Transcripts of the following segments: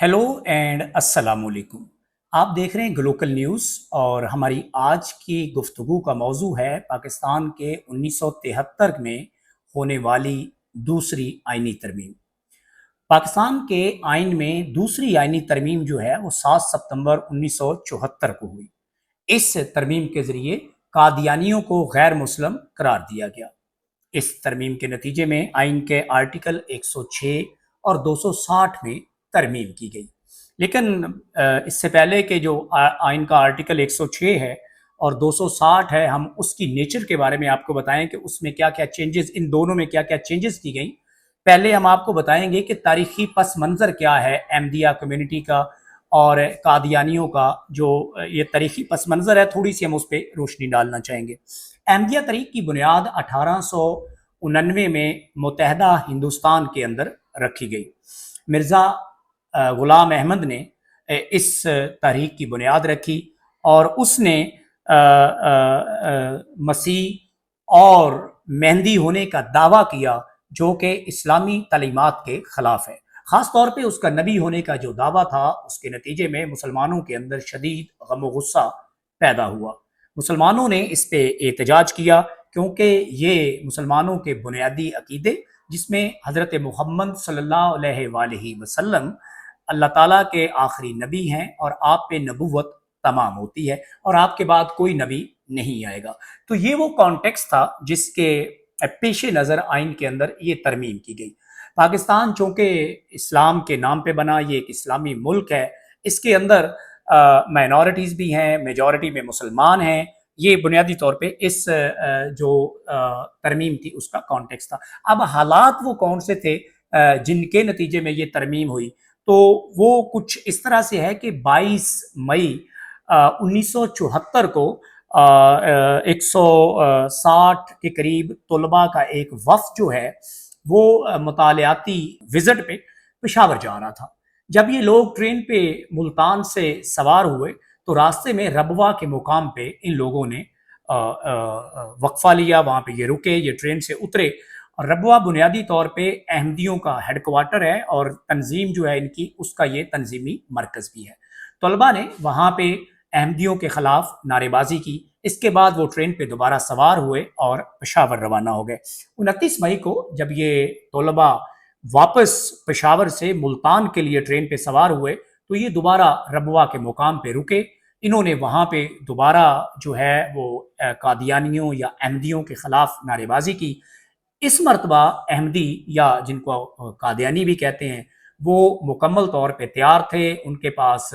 Hello and अस्सलाम वालेकुम। आप देख रहे हैं ग्लोकल न्यूज़ और हमारी आज की गुफ्तगू का मौजू है पाकिस्तान के 1973 में होने वाली दूसरी आइनी तरमीम। पाकिस्तान के आइन में दूसरी आइनी तरमीम जो है वो 7 सितंबर 1974 को हुई। इस तरमीम के ज़रिए कादियानियों को गैर मुस्लिम करार दिया गया। इस तरमीम के नतीजे में आइन के आर्टिकल 106 और 260 में तरमीम की गई। लेकिन इससे पहले के जो आइन का आर्टिकल 106 है और 260 है, हम उसकी नेचर के बारे में आपको बताएं कि उसमें क्या क्या चेंजेस, इन दोनों में क्या क्या चेंजेस की गई। पहले हम आपको बताएंगे कि तारीखी पस मंज़र क्या है अहमदिया कम्युनिटी का और कादियानियों का। जो ये तारीखी पस मंज़र है, थोड़ी सी हम उस पर रोशनी डालना चाहेंगे। अहमदिया तरीक की बुनियाद 1899 में मुतहदा हिंदुस्तान के अंदर रखी गई। मिर्ज़ा ग़ुलाम अहमद ने इस तहरीक की बुनियाद रखी और उसने मसीह और मेहंदी होने का दावा किया, जो कि इस्लामी तालीमात के ख़िलाफ़ है। ख़ास तौर पे उसका नबी होने का जो दावा था, उसके नतीजे में मुसलमानों के अंदर शदीद गम व गुस्सा पैदा हुआ। मुसलमानों ने इस पे एहतजाज किया क्योंकि ये मुसलमानों के बुनियादी अकीदे, जिसमें हज़रत मुहम्मद सल्लल्लाहु अलैहि वसल्लम अल्लाह ताला के आखिरी नबी हैं और आप पे नबुव्वत तमाम होती है और आपके बाद कोई नबी नहीं आएगा। तो ये वो कॉन्टेक्स्ट था जिसके पेश नज़र आइन के अंदर ये तरमीम की गई। पाकिस्तान चूँकि इस्लाम के नाम पे बना, ये एक इस्लामी मुल्क है, इसके अंदर माइनॉरिटीज़ भी हैं, मेजॉरिटी में मुसलमान हैं। ये बुनियादी तौर पे इस जो तरमीम थी उसका कॉन्टेक्स्ट था। अब हालात वो कौन से थे जिनके नतीजे में ये तरमीम हुई, तो वो कुछ इस तरह से है कि 22 मई 1974 को 160 के करीब तलबा का एक वफ़द जो है वो मुतालियाती विज़िट पे पेशावर जा रहा था। जब ये लोग ट्रेन पे मुल्तान से सवार हुए तो रास्ते में रबवा के मुकाम पे इन लोगों ने वक्फा लिया, वहाँ पे ये रुके, ये ट्रेन से उतरे। और रबवा बुनियादी तौर पे अहमदियों का हेडक्वार्टर है और तंजीम जो है इनकी, उसका ये तंजीमी मरकज़ भी है। तलबा ने वहाँ पे अहमदियों के ख़िलाफ़ नारेबाजी की। इसके बाद वो ट्रेन पे दोबारा सवार हुए और पेशावर रवाना हो गए। 29 मई को जब ये तलबा वापस पेशावर से मुल्तान के लिए ट्रेन पे सवार हुए तो ये दोबारा रबवा के मुकाम पे रुके। इन्होंने वहाँ पे दोबारा जो है वो कादियानियों या अहमदियों के ख़िलाफ़ नारेबाजी की। इस मरतबा अहमदी, या जिनको कादियानी भी कहते हैं, वो मुकम्मल तौर पे तैयार थे। उनके पास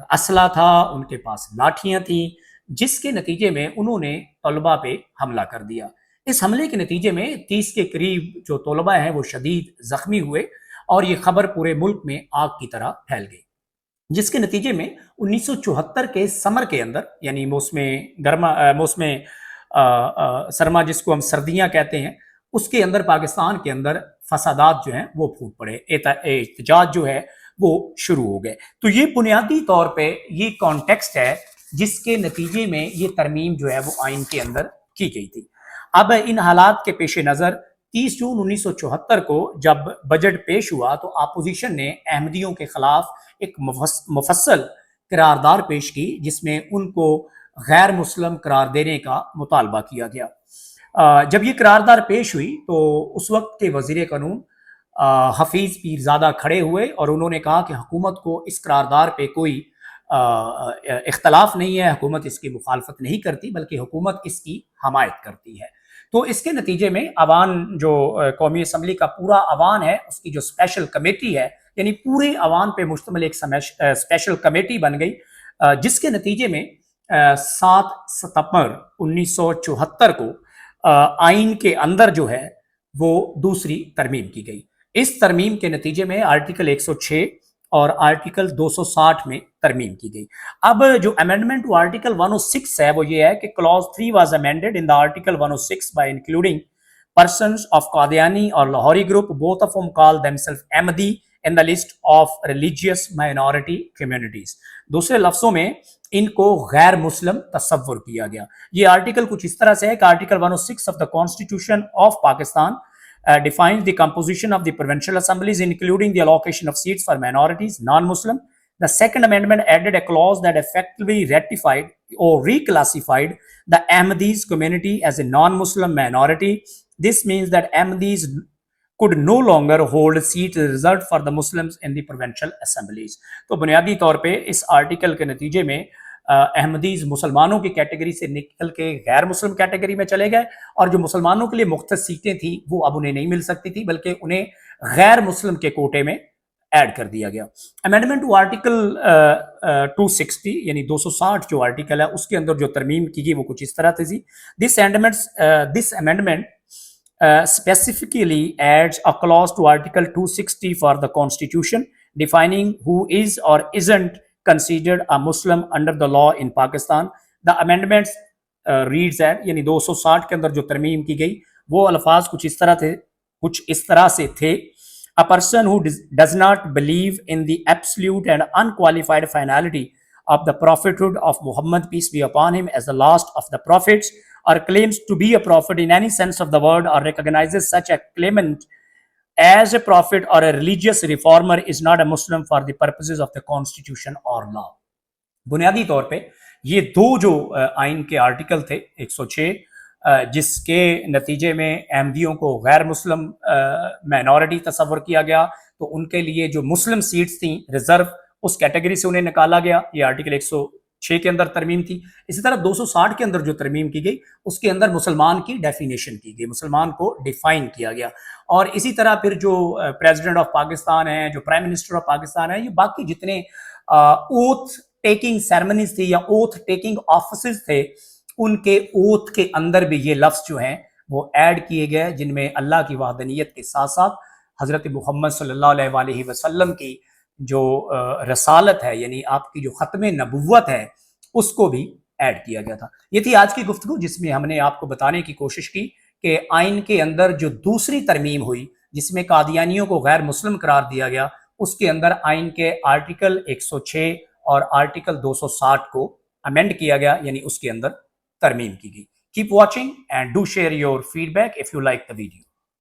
असला था, उनके पास लाठियाँ थीं, जिसके नतीजे में उन्होंने तलबा पे हमला कर दिया। इस हमले के नतीजे में 30 के करीब जो तलबा हैं वो शदीद ज़ख्मी हुए और ये खबर पूरे मुल्क में आग की तरह फैल गई, जिसके नतीजे में 1974 के समर के अंदर, यानी मौसम गर्मा, मौसम सरमा जिसको हम सर्दियाँ कहते हैं, उसके अंदर पाकिस्तान के अंदर फसादात जो हैं वो फूट पड़े, एहतजाज जो है वो शुरू हो गए। तो ये बुनियादी तौर पे ये कॉन्टेक्स्ट है जिसके नतीजे में ये तरमीम जो है वो आइन के अंदर की गई थी। अब इन हालात के पेश नज़र 30 जून 1974 को जब बजट पेश हुआ तो अपोजिशन ने अहमदियों के खिलाफ एक मुफस्सल करारदार पेश की, जिसमें उनको गैर मुस्लिम करार देने का मुतालबा किया गया। जब ये करारदार पेश हुई तो उस वक्त के वज़ीर कानून हफीज़ पीरज़ादा खड़े हुए और उन्होंने कहा कि हुकूमत को इस करारदार पे कोई इख्तलाफ नहीं है, हुकूमत इसकी मुखालफत नहीं करती बल्कि हुकूमत इसकी हमायत करती है। तो इसके नतीजे में अवान, जो कौमी असम्बली का पूरा अवान है, उसकी जो स्पेशल कमेटी है, यानी पूरे अवान पे मुश्तमिल एक स्पेशल कमेटी बन गई, जिसके नतीजे में 7 सितंबर 1974 को आइन के अंदर जो है वो दूसरी तरमीम की गई। इस तरमीम के नतीजे में आर्टिकल 106 और आर्टिकल 260 में तरमीम की गई। अब जो अमेंडमेंट टू आर्टिकल 106 है वो ये है कि clause 3 was amended in the article 106 bye including persons of Qadiani or Lahori group, both of whom call themselves Ahmadi, in the list of religious minority communities. दूसरे लफ्जों में इनको गैर मुस्लिम तस्वुर किया गया। ये आर्टिकल कुछ इस तरह से है कि article 106 of the constitution of Pakistan defines the composition of the provincial assemblies, including the allocation of seats for minorities, non-Muslim. The Second Amendment added a clause that effectively ratified or reclassified the Ahmadis community as a non-Muslim minority. This means that Ahmadis could no longer hold seats reserved for the Muslims in the provincial assemblies. تو بنیادی طور پہ اس article کے نتیجے میں احمدیز مسلمانوں کی category سے نکل کے غیر مسلم کیٹیگری میں چلے گئے، اور جو مسلمانوں کے لیے مختص سیٹیں تھیں وہ اب انہیں نہیں مل سکتی تھی، بلکہ انہیں غیر مسلم کے کوٹے میں ایڈ کر دیا گیا۔ امینڈمنٹ ٹو آرٹیکل 260 یعنی 260 جو آرٹیکل ہے اس کے اندر جو ترمیم کی گئی وہ کچھ اس طرح تھی۔ دس amendment specifically adds a clause to Article 260 for the Constitution, defining who is or isn't considered a Muslim under the law in Pakistan. The amendment reads that یعنی 260 کے اندر جو ترمیم کی گئی وہ الفاظ کچھ اس طرح سے تھے: A person who does not believe in the absolute and unqualified finality of the prophethood of Muhammad, peace be upon him, as the last of the prophets, or claims to be a prophet in any sense of the word, or recognizes such a claimant as a prophet or a religious reformer, is not a Muslim for the purposes of the Constitution or law. بنیادی طور پہ یہ دو جو آئین کے article تھے 106 جس کے نتیجے میں احمدیوں کو غیر مسلم مائنورٹی تصور کیا گیا، تو ان کے لیے جو مسلم سیٹس تھیں ریزرو اس کیٹیگری سے انہیں نکالا گیا، یہ آرٹیکل 106 کے اندر ترمیم تھی۔ اسی طرح 260 کے اندر جو ترمیم کی گئی اس کے اندر مسلمان کی ڈیفینیشن کی گئی، مسلمان کو ڈیفائن کیا گیا، اور اسی طرح پھر جو پریزیڈنٹ آف پاکستان ہیں، جو پرائم منسٹر آف پاکستان ہیں، یہ باقی جتنے اوتھ ٹیکنگ سیرمنیز تھی یا اوتھ ٹیکنگ آفیسز تھے، ان کے اوتھ کے اندر بھی یہ لفظ جو ہیں وہ ایڈ کیے گئے، جن میں اللہ کی وحدانیت کے ساتھ ساتھ حضرت محمد صلی اللہ علیہ وآلہ وسلم کی جو رسالت ہے، یعنی آپ کی جو ختم نبوت ہے، اس کو بھی ایڈ کیا گیا تھا۔ یہ تھی آج کی گفتگو جس میں ہم نے آپ کو بتانے کی کوشش کی کہ آئین کے اندر جو دوسری ترمیم ہوئی جس میں قادیانیوں کو غیر مسلم قرار دیا گیا، اس کے اندر آئین کے آرٹیکل 106 اور آرٹیکل 260 کو امینڈ کیا گیا، یعنی اس کے اندر ترمیم کی گئی۔ Keep watching and do share your feedback if you like the video.